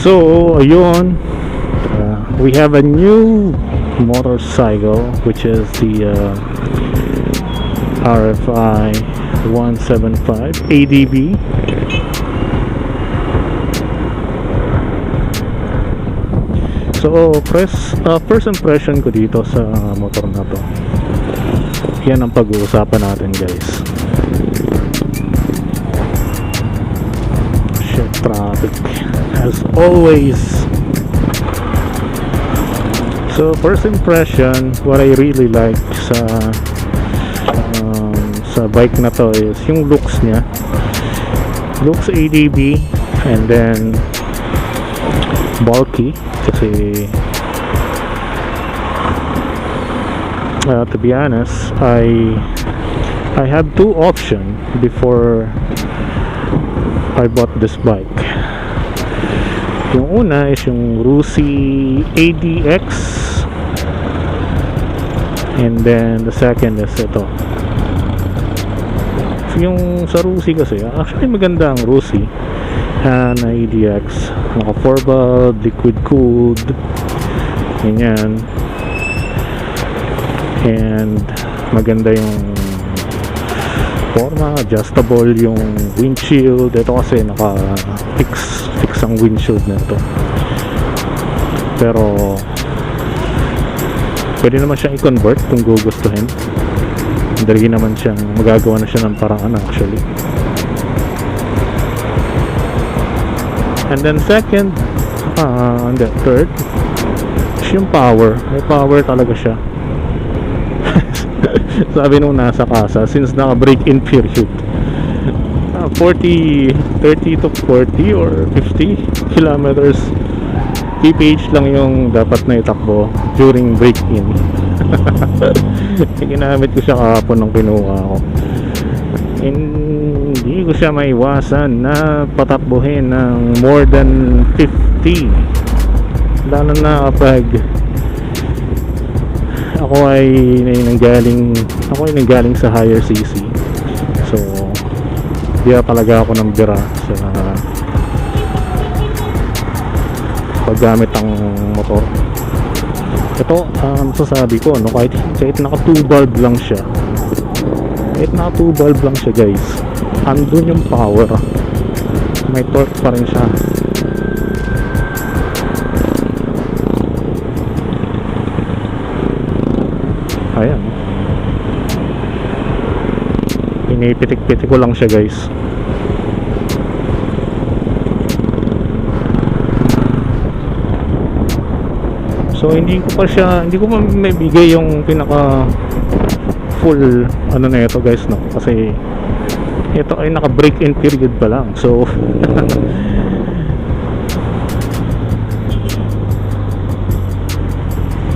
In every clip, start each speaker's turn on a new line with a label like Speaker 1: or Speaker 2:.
Speaker 1: So ayun, we have a new motorcycle, which is the RFI 175 ADB. So first impression ko dito sa motor na to, yan ang pag-uusapan natin, guys. Shit, traffic as always. So first impression, what I really like sa bike na to is yung looks niya. Looks ADB, and then bulky kasi to be honest, I had two options before I bought this bike. Yung una is yung Rusi ADX, and then the second is ito. Yung sa Rusi kasi, actually maganda ang Rusi na ADX, naka 4-valve, liquid cooled, ganyan, and maganda yung forma, adjustable yung windshield. Ito kasi naka fix ang windshield na ito, pero pwede naman siyang i-convert kung gugustuhin. Dali naman siyang magagawa na siya ng paraan actually. And then second, and then third is yung power. May power talaga siya. Sabi nung nasa kasa, since naka break-in period, 30 to 40 or 50 kilometers kph lang yung dapat na itakbo during break-in. Ginamit ko siya kahapon nung kinuha ko. Hindi ko siya maiwasan na patakbuhin ng more than 50, lalo na kapag ako ay nanggaling sa higher cc. So bira talaga ako ng bira sa paggamit ng motor. Ito, masasabi ko, no, kahit naka 2-valve lang siya, guys, andun yung power, may torque pa rin siya. Ayan, pinipitik-pitik ko lang siya, guys. So hindi ko pa maibigay yung pinaka full ano na ito, guys, no, kasi ito ay naka break-in period pa lang. So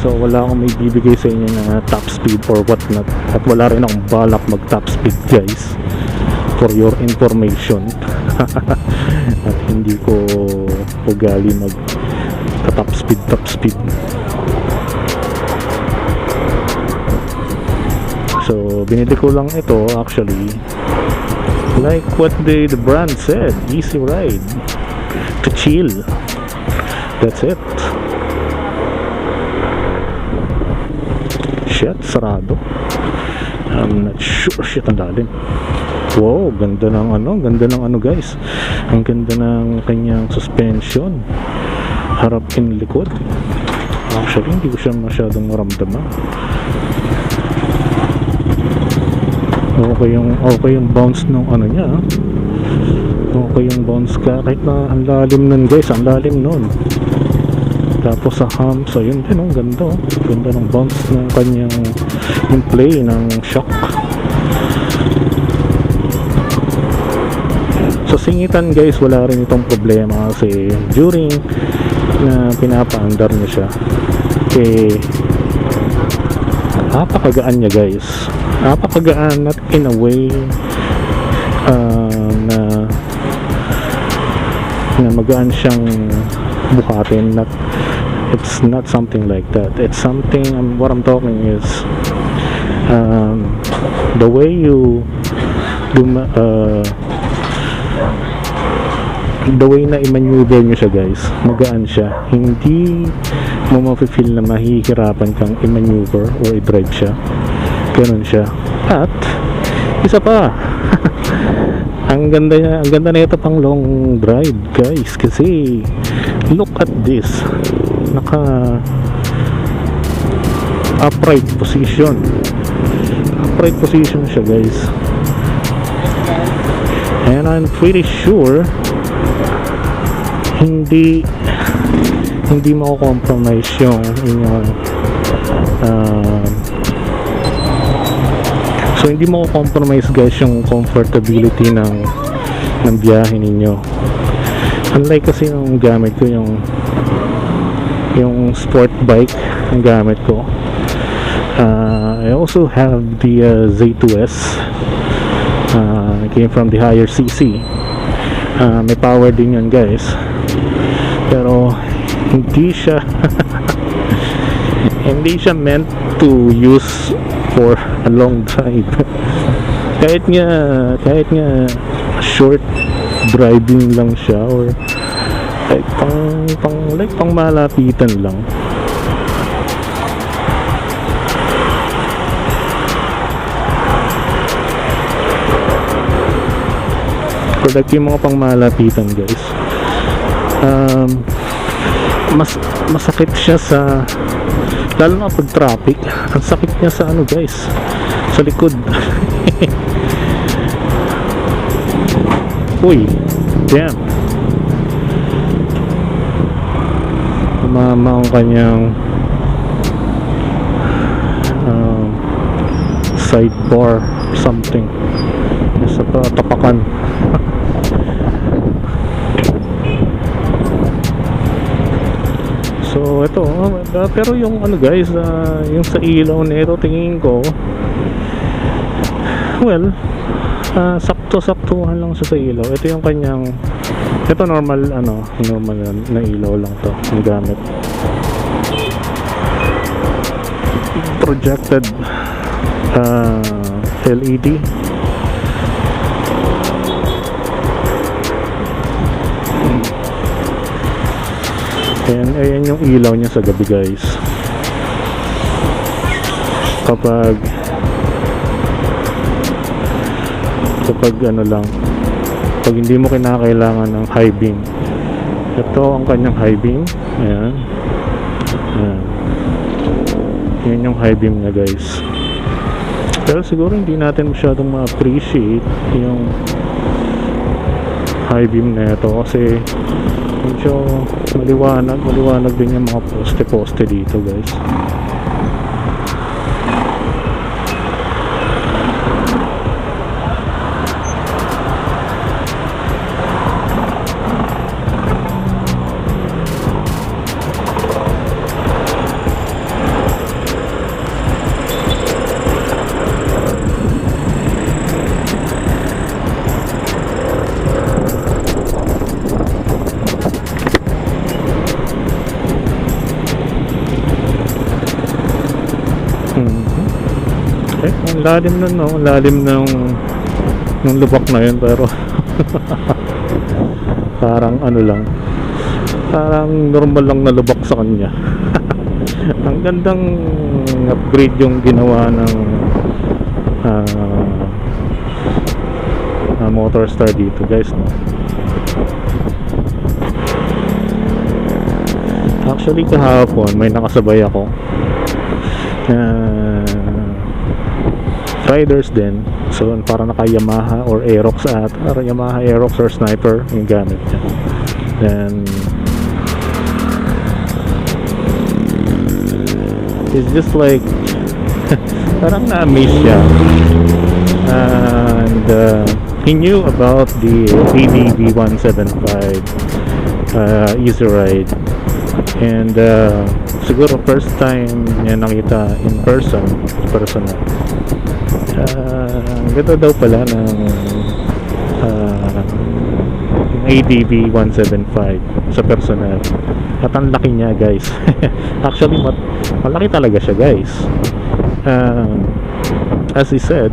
Speaker 1: so wala akong may bibigay sa inyo na top speed or what not, at wala rin akong balak mag top speed, guys, for your information. At hindi ko ugali mag top speed. So binili ko lang ito actually, like what the brand said, easy ride to chill, that's it. Shit, sarado. I'm not sure. Shit, ang lalim. Wow, ganda ng ano, guys. Ang ganda ng kanyang suspension, harap and likod. Actually hindi ko siya masyadong maramdaman. Okay yung bounce ng ano niya. Okay yung bounce ka, kahit na ang lalim nun guys, ang lalim nun. Tapos sa humps, ayun din, oh, ganda, oh. Ganda ng bounce ng kanyang yung play ng shock. So singitan guys, wala rin itong problema kasi during na pinapaandar niya siya, napakagaan niya guys, napakagaan at in a way na magaan siyang buhatin. It's not something like that. It's something, what I'm talking is the way you do, the way na i-maneuver nyo siya guys, magaan siya, hindi mo mafe-feel na mahihirapan kang i-maneuver o i-drive siya. Ganun siya. At isa pa ang ganda na ito pang long drive guys, kasi look at this, naka upright position siya guys, and I'm pretty sure hindi mako-compromise yung inyong so hindi mako-compromise guys yung comfortability ng biyahe ninyo. Unlike kasi yung gamit ko, yung sport bike ang gamit ko. I also have the Z2S. It came from the higher CC. May power din yun guys, pero hindi siya hindi siya meant to use for a long drive. kahit nga short driving lang siya, or like pang malapitan lang. For like yung mga pang malapitan guys, masakit siya sa, lalo na pag traffic, ang sakit niya sa ano guys, sa likod. Uy, damn, tumama ang kanyang sidebar something sa tapakan. So ito, pero yung ano guys, yung sa ilaw nito tingin ko, well, sakto-saktuhan lang siya sa ilaw. Ito yung kanyang, ito normal na ilaw lang to ang gamit. Projected LED. Ayan yung ilaw niya sa gabi guys. Kapag ano lang, pag hindi mo kinakailangan ng high beam, ito ang kanyang high beam. Ayan. Yan yung high beam niya guys. Pero siguro hindi natin masyadong ma-appreciate yung high beam na ito kasi medyo maliwanag din yung mga poste dito guys. Ang lalim nun, no? Lalim nung lubak na yun, pero parang ano lang, parang normal lang na lubak sa kanya. Ang gandang upgrade yung ginawa ng Motorstar dito guys, no? Actually kahapon may nakasabay ako riders din, So para naka Yamaha or Aerox at or Yamaha Aerox or Sniper yung gamit niya. Then it's just like parang na-amaze siya. And he knew about the ADB 175 Easy Ride, and siguro first time niya nakita in person, personal. Ganda daw pala ng ADB 175 sa personal. At ang laki niya, guys. Actually malaki talaga siya, guys. As he said,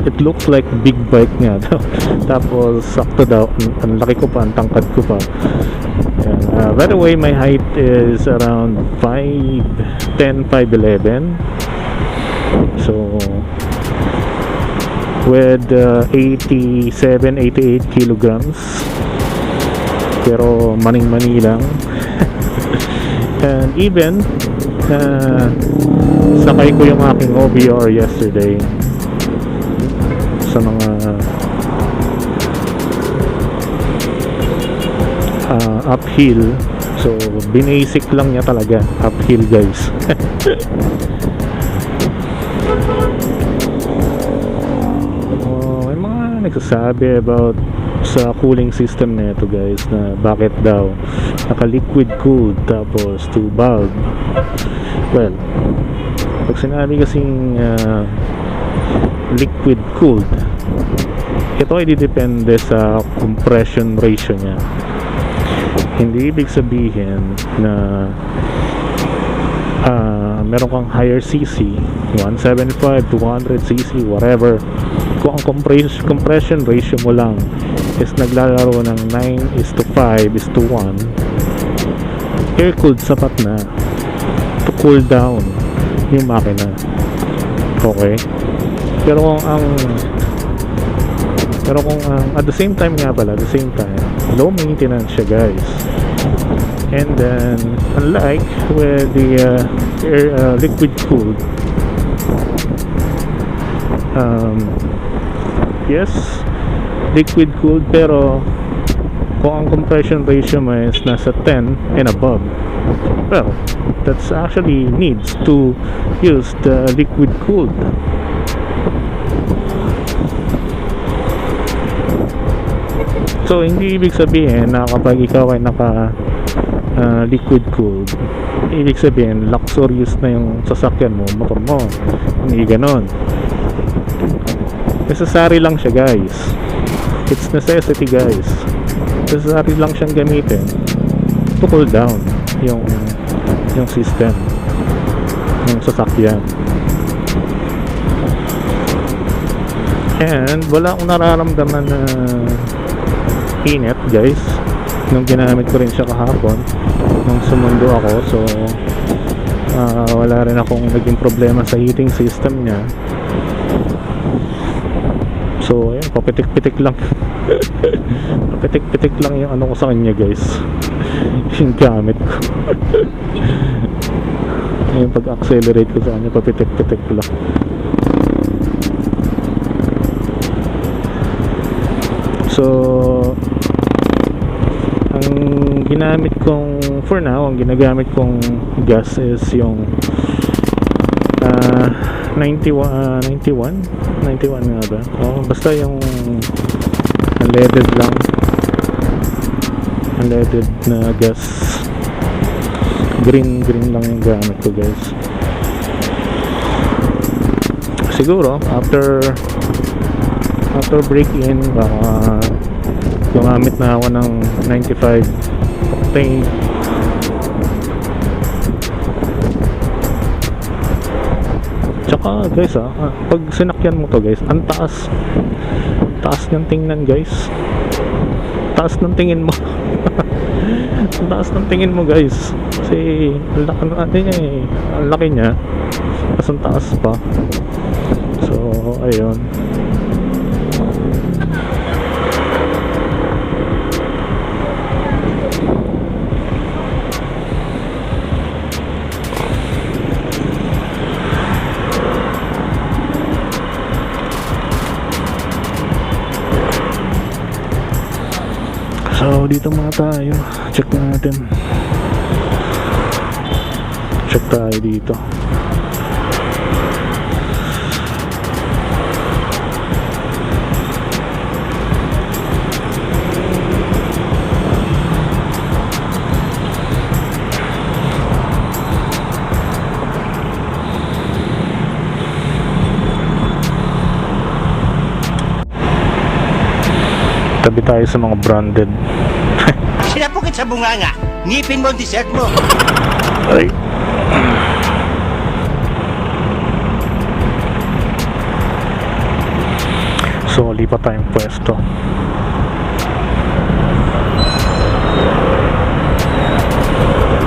Speaker 1: it looks like big bike nga daw. Tapos sakto daw, ang laki ko pa, ang tangkad ko pa. By the way, my height is around 5'10", 5'11". So with 87, 88 kilograms, pero maning-mani lang. And even sakay ko yung aking OBR yesterday sa mga uphill. So binasic lang niya talaga uphill, guys. May mga nagsasabi about sa cooling system na ito, guys, na bakit daw naka liquid cooled tapos to bulb. Well, pag sinabi kasing liquid cooled, ito ay didepende sa compression ratio niya. Hindi ibig sabihin na meron kang higher CC, 175, 200 cc, whatever. Kung ang compression ratio mo lang is naglalaro ng 9:5:1, air cooled sapat na to cool down yung makina. Okay? Pero kung at the same time nga pala, low maintenance siya, guys. And then unlike with the liquid cooled, yes, liquid cooled, pero kung ang compression ratio mo is nasa 10 and above, well, that's actually needs to use the liquid cooled. So hindi ibig sabihin na kapag ikaw ay naka liquid cooled, ibig sabihin luxurious na yung sasakyan mo, motor mo. Hindi ganon. Necessary lang siya, guys. It's necessity, guys. Necessary lang siyang gamitin to cool down yung system ng sasakyan. And wala akong nararamdaman na init, guys, nung ginamit ko rin siya kahapon nung sumundo ako. So wala rin akong naging problema sa heating system niya. So ayun, papitik-pitik lang. Papitik-pitik lang yung ano ko sa kanya, guys. Yung gamit ko. Yung pag-accelerate ko sa kanya, papitik-pitik lang. So ang ginamit kong for now, ang ginagamit kong gas is yung 91 nga ba? Basta yung unleaded lang, unleaded na gas. Green lang yung gamit ko, guys. Siguro after break-in, gumamit na ako ng 95 octane. Tsaka, guys, pag sinakyan mo to, guys, ang taas ng tingnan, guys. Taas ng tingin mo. Ang taas ng tingin mo, guys. Kasi ang laki niya, tapos ang taas pa. So ayun. So dito muna tayo, check natin, check tayo dito. Tabi tayo sa mga branded.
Speaker 2: Sinapukit sa bunganga. Ngipin mo ang dessert mo.
Speaker 1: Ay. So, lipat tayong pwesto.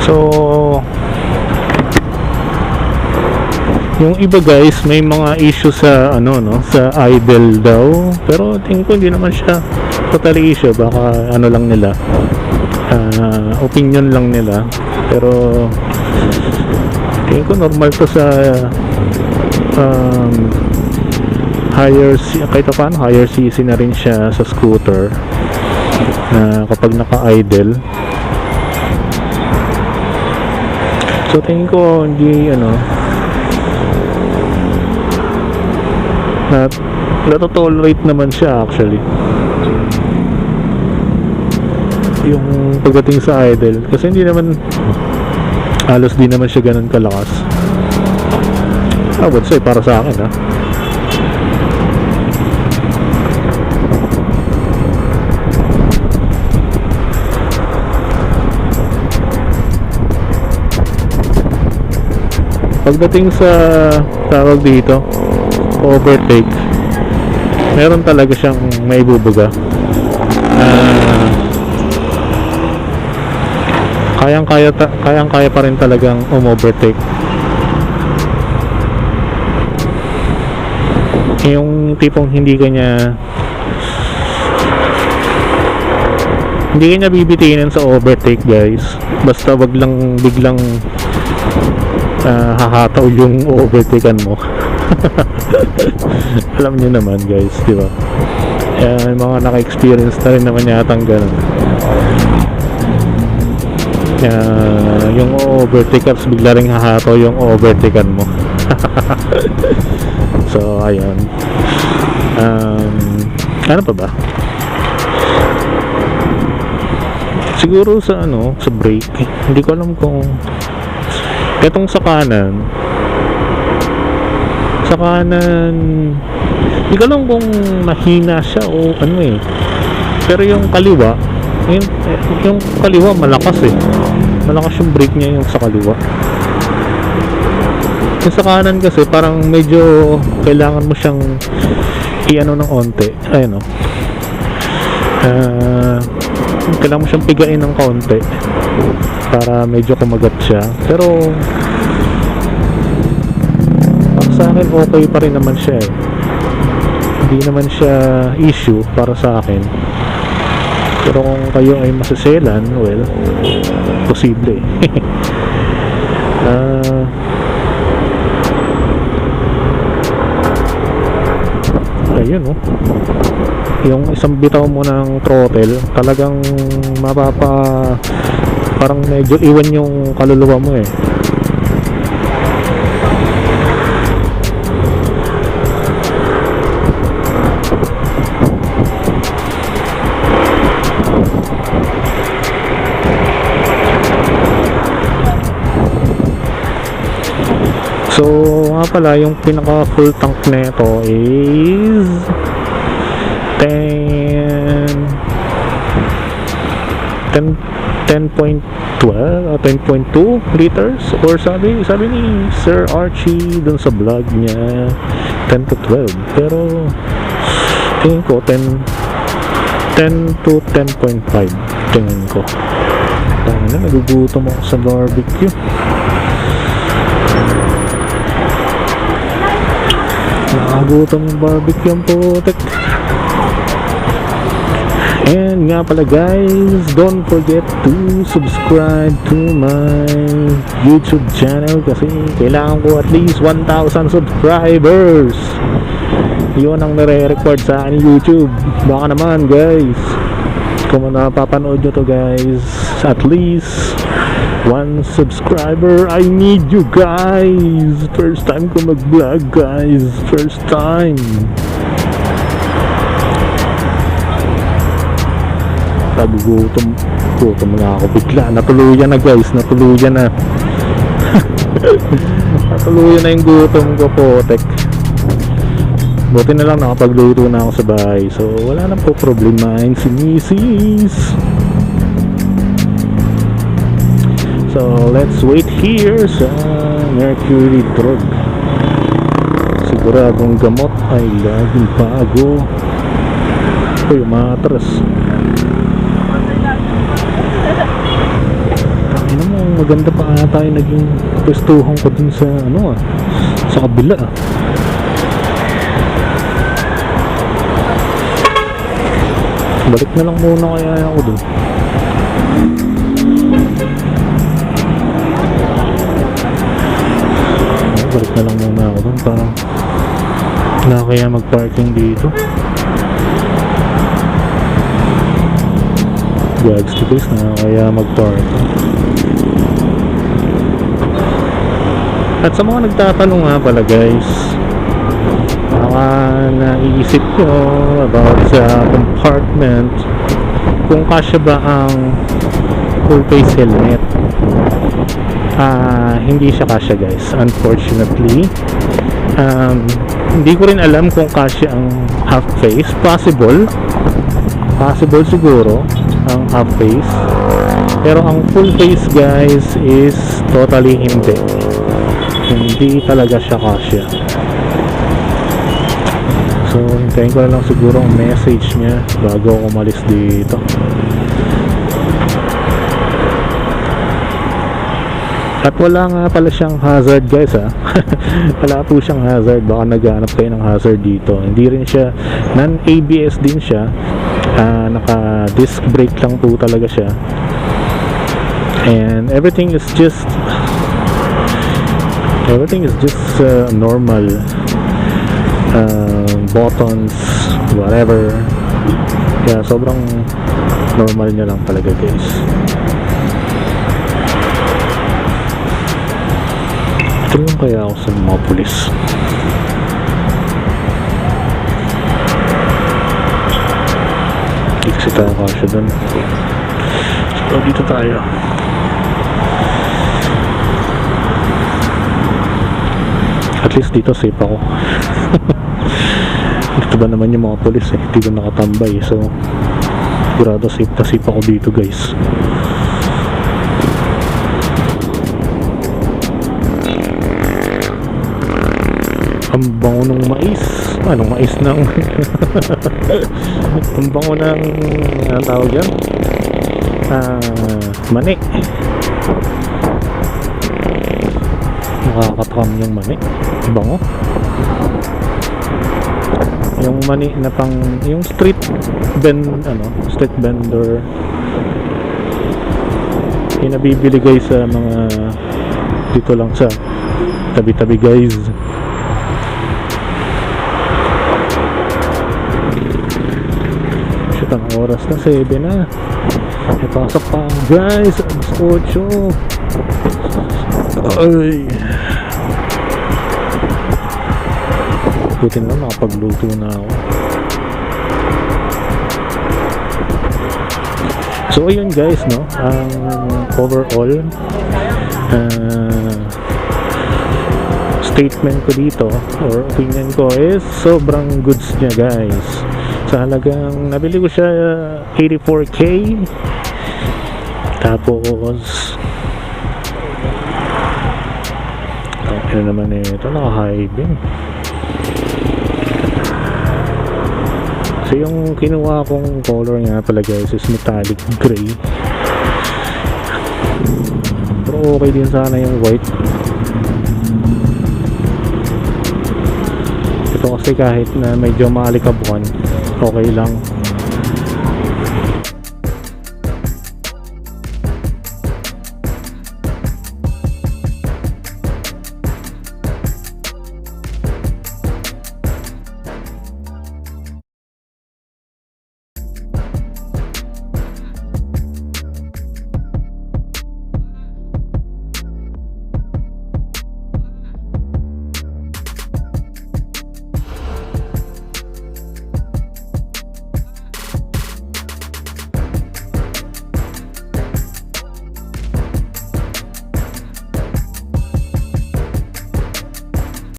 Speaker 1: So, yung iba guys, may mga issue sa ano no, sa idle daw. Pero tingin ko hindi naman siya totally issue, baka ano lang nila. Opinion lang nila. Pero tingin ko normal to sa kahit paano higher CC na rin siya sa scooter na kapag naka-idle. So tingin ko hindi ano na-tolerate naman siya actually yung pagdating sa idle, kasi hindi naman halos di naman siya ganun kalakas. I would say para sa akin pagdating sa tawag dito overtake, meron talaga siyang maibubuga. Kayang-kaya pa rin talagang overtake. Yung tipong hindi kanya bibitinin sa overtake guys. Basta wag lang biglang hahataw yung overtakean mo. Alam niyo naman guys, di ba? Mga naka-experience na rin naman yatang ganun. Yung overtakers bigla ring hahataw yung overtakean mo. So ayun. Ano pa ba? Siguro sa sa brake, hindi ko alam kung etong sa kanan hindi ko alam kung mahina siya o pero yung kaliwa yung kaliwa malakas malakas yung brake niya yung sa kaliwa. Yung sa kanan kasi parang medyo kailangan mo siyang i-ano ng onte, kailangan mo siyang pigain ng kaunti para medyo kumagat siya. Pero sa akin okay pa rin naman siya hindi naman siya issue para sa akin. Pero kung kayo ay masaselan, well, posible. Ayun yung isang bitaw mo ng throttle, talagang parang medyo iwan yung kaluluwa mo So nga pala, yung pinaka full tank nito is 10.12 o 10.2 liters, or sabi ni Sir Archie dun sa vlog niya 10 to 12, pero tingin ko 10 to 10.5 tingin ko. Nagugutom ako sa barbecue. Nakagutom yung barbecue ang putek. And nga pala guys, don't forget to subscribe to my YouTube channel kasi kailangan ko at least 1,000 subscribers. Yun ang nare-record sa akin YouTube. Baka naman guys, Kung napapanood nyo to guys, at least 1 subscriber. I need you guys. First time ko mag-vlog guys. First time. Gutom na ako bigla. Natuluyan na guys. Natuluyan na. Natuluyan na yung gutom ko po. Buti na lang nakapagluto na ako sa bahay. So wala na po problemahin si Mrs. So let's wait here sa Mercury Drug. Siguradong gamot ay laging bago. Uy, umatras. Ano mo, maganda pa nga tayo naging pwestuhan ko dun sa sa kabila. Balik na lang muna kaya ako dun. Balik na lang muna ako dun. Parang wala kaya mag-parking dito. Gags to this na kaya mag-parking. At sa mga nagtatanong nga pala guys, baka naiisip ko about sa compartment kung kasya ba ang full face helmet. Hindi siya kasya guys, unfortunately. Hindi ko rin alam kung kasya ang half face. Possible siguro ang half face, pero ang full face guys is totally hindi talaga siya kasya. So hintayin ko na lang siguro ang message niya bago ako umalis dito. At wala nga pala siyang hazard guys wala po siyang hazard. Baka naghahanap kayo ng hazard dito. Hindi rin siya, non-ABS din siya. Naka disc brake lang po talaga siya. And everything is just normal buttons, whatever. Kaya sobrang normal niya lang talaga guys. Tulong kaya ako sa mga pulis. Kasi tayo kasya dun. So dito tayo. At least dito safe ako. Dito ba naman yung mga pulis dito nakatambay. So sigurado safe ako dito guys. Ang bango ng mais. Anong mais ng ang bango ng anong tawag yan? Mani. Nakakatakam yung mani. Bango. Yung mani na pang yung street vendor. Yung nabibili guys sa mga dito lang sa tabi-tabi guys. Ang oras na 7 na. May pasok pa guys. Alas 8. Ay, buti na lang nakapagluto na ako. So ayun guys, no, ang overall statement ko dito or opinion ko is sobrang goods niya guys. Sa halagang nabili ko siya 84k, tapos ano naman ito, naka-high beam. So yung kinuha kong color nga pala guys is metallic gray, pero okay din sana yung white. Ito kasi kahit na medyo maalikabukan, okay lang.